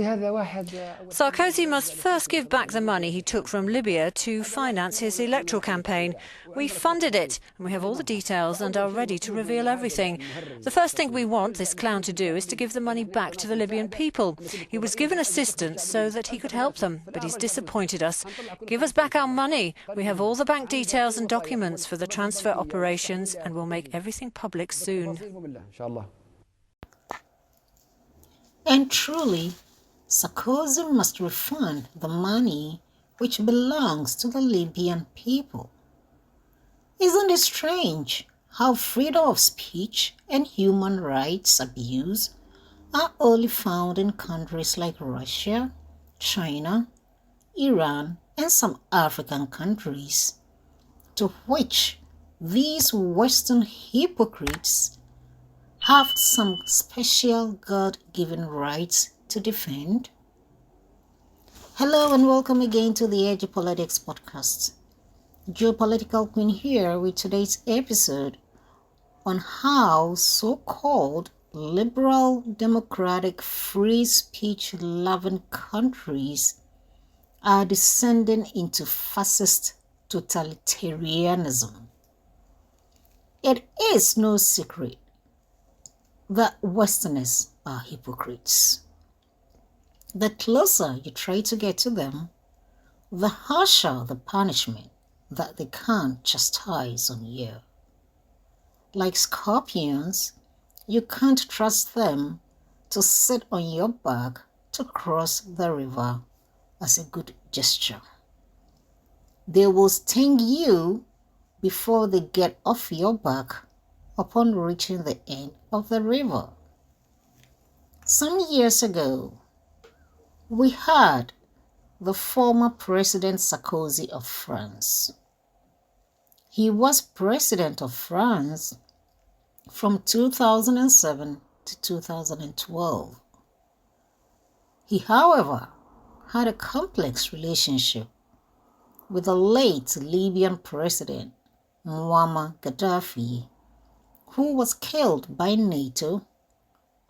Sarkozy must first give back the money he took from Libya to finance his electoral campaign. We funded it, and we have all the details and are ready to reveal everything. The first thing we want this clown to do is to give the money back to the Libyan people. He was given assistance so that he could help them, but he's disappointed us. Give us back our money. We have all the bank details and documents for the transfer operations, and we'll make everything public soon. And truly, Sarkozy must refund the money which belongs to the Libyan people. Isn't it strange how freedom of speech and human rights abuse are only found in countries like Russia, China, Iran, and some African countries, to which these Western hypocrites have some special God-given rights to defend? Hello and welcome again to the Edge of Politics podcast. Geopolitical Queen here with today's episode on how so-called liberal, democratic, free speech-loving countries are descending into fascist totalitarianism. It is no secret that Westerners are hypocrites. The closer you try to get to them, the harsher the punishment that they can't chastise on you. Like scorpions, you can't trust them to sit on your back to cross the river as a good gesture. They will sting you before they get off your back upon reaching the end of the river. Some years ago, we had the former President Sarkozy of France. He was President of France from 2007 to 2012. He, however, had a complex relationship with the late Libyan President Muamar Ghadaffi, who was killed by NATO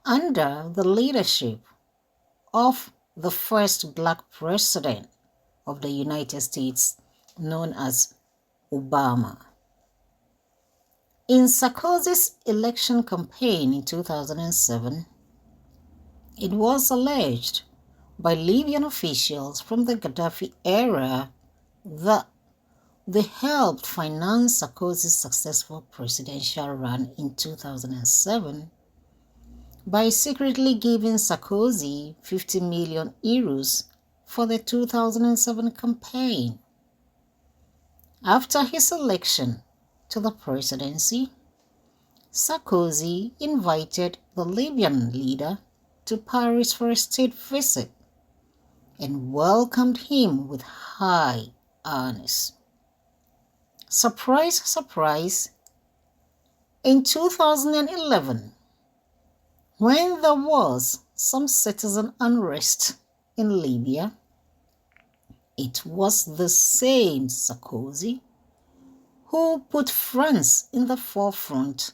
under the leadership of the first black president of the United States, known as Obama. In Sarkozy's election campaign in 2007, it was alleged by Libyan officials from the Gaddafi era that they helped finance Sarkozy's successful presidential run in 2007 by secretly giving Sarkozy 50 million euros for the 2007 campaign. After his election to the presidency, Sarkozy invited the Libyan leader to Paris for a state visit and welcomed him with high honors. Surprise, surprise, in 2011, when there was some citizen unrest in Libya, it was the same Sarkozy who put France in the forefront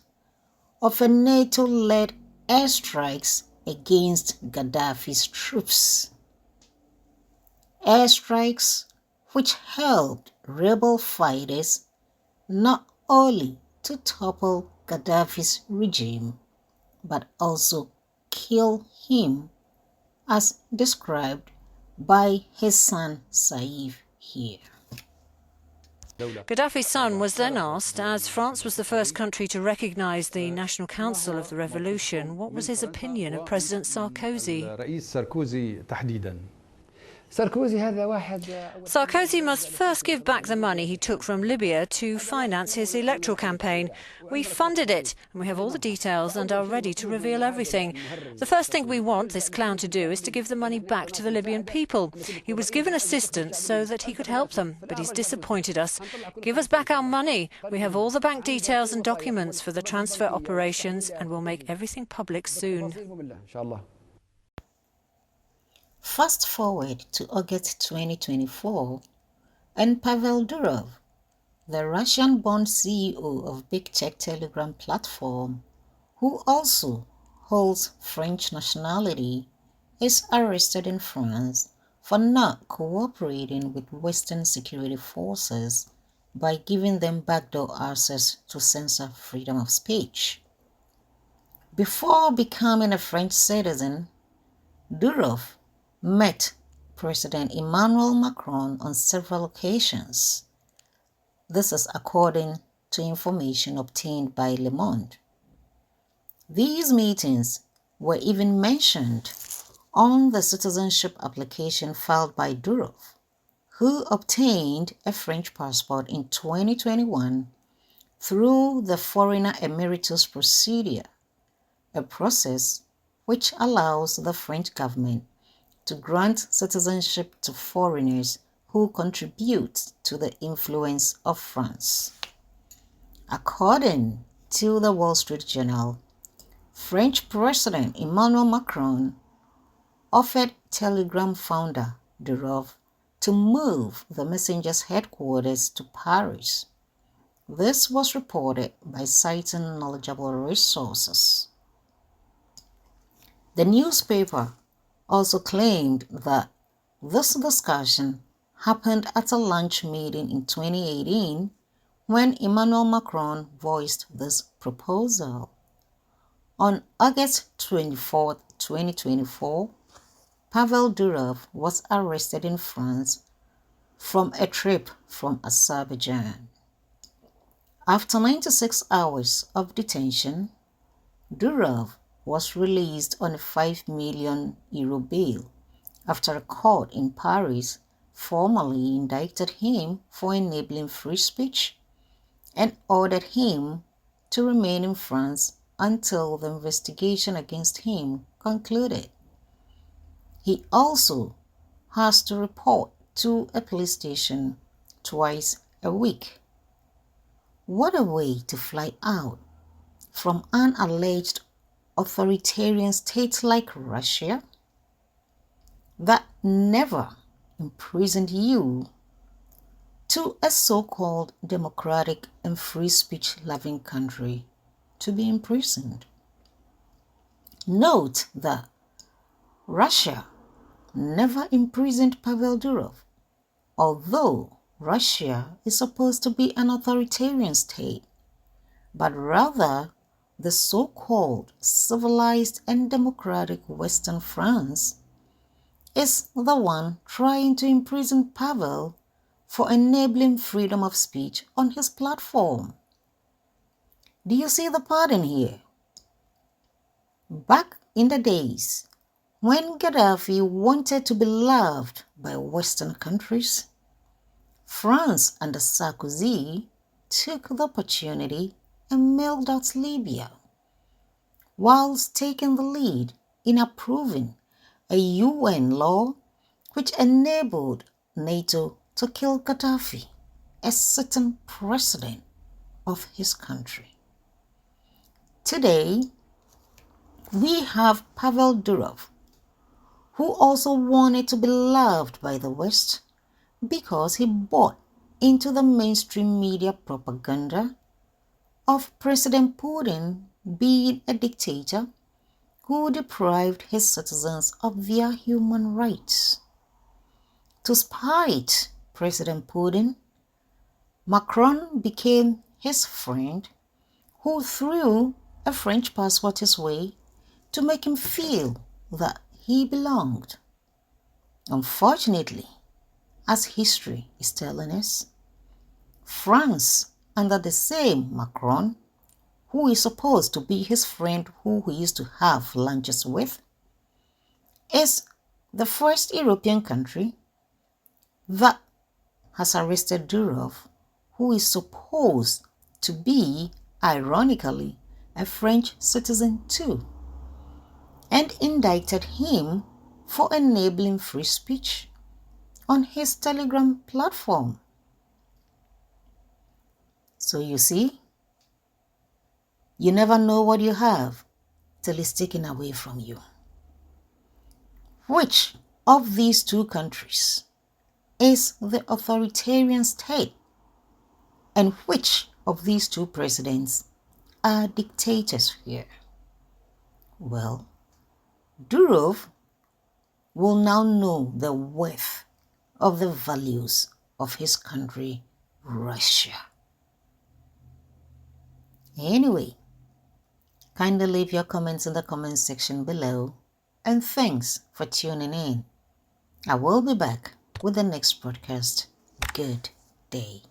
of a NATO-led airstrikes against Gaddafi's troops. Airstrikes which helped rebel fighters not only to topple Gaddafi's regime, but also kill him, as described by his son Saif here. Gaddafi's son was then asked, as France was the first country to recognise the National Council of the Revolution, what was his opinion of President Sarkozy. Sarkozy must first give back the money he took from Libya to finance his electoral campaign. We funded it, and we have all the details and are ready to reveal everything. The first thing we want this clown to do is to give the money back to the Libyan people. He was given assistance so that he could help them, but he's disappointed us. Give us back our money. We have all the bank details and documents for the transfer operations, and we'll make everything public soon. Fast forward to August 2024, and Pavel Durov, the Russian-born CEO of big tech Telegram platform, who also holds French nationality, is arrested in France for not cooperating with Western security forces by giving them backdoor access to censor freedom of speech. Before becoming a French citizen, Durov met President Emmanuel Macron on several occasions. This is according to information obtained by Le Monde. These meetings were even mentioned on the citizenship application filed by Durov, who obtained a French passport in 2021 through the Foreigner Emeritus procedure, a process which allows the French government to grant citizenship to foreigners who contribute to the influence of France. According to the Wall Street Journal, French President Emmanuel Macron offered Telegram founder Durov to move the messenger's headquarters to Paris. This was reported by citing knowledgeable resources. The newspaper also claimed that this discussion happened at a lunch meeting in 2018 when Emmanuel Macron voiced this proposal. On August 24, 2024, Pavel Durov was arrested in France from a trip from Azerbaijan. After 96 hours of detention, Durov was released on a €5 million bail after a court in Paris formally indicted him for enabling free speech and ordered him to remain in France until the investigation against him concluded. He also has to report to a police station twice a week. What a way to fly out from an alleged authoritarian state like Russia that never imprisoned you to a so-called democratic and free speech-loving country to be imprisoned. Note that Russia never imprisoned Pavel Durov, although Russia is supposed to be an authoritarian state, but rather the so-called civilized and democratic Western France is the one trying to imprison Pavel for enabling freedom of speech on his platform. Do you see the pattern here? Back in the days when Ghadaffi wanted to be loved by Western countries, France under Sarkozy took the opportunity and mailed out Libya, whilst taking the lead in approving a UN law which enabled NATO to kill Ghadaffi, a sitting president of his country. Today, we have Pavel Durov, who also wanted to be loved by the West because he bought into the mainstream media propaganda of President Putin being a dictator who deprived his citizens of their human rights. To spite President Putin, Macron became his friend who threw a French passport his way to make him feel that he belonged. Unfortunately, as history is telling us, France, under the same Macron, who is supposed to be his friend who he used to have lunches with, is the first European country that has arrested Durov, who is supposed to be, ironically, a French citizen too, and indicted him for enabling free speech on his Telegram platform. So you see, you never know what you have till it's taken away from you. Which of these two countries is the authoritarian state, and which of these two presidents are dictators here? Well, Durov will now know the worth of the values of his country, Russia. Anyway, kindly leave your comments in the comment section below, and thanks for tuning in. I will be back with the next broadcast. Good day.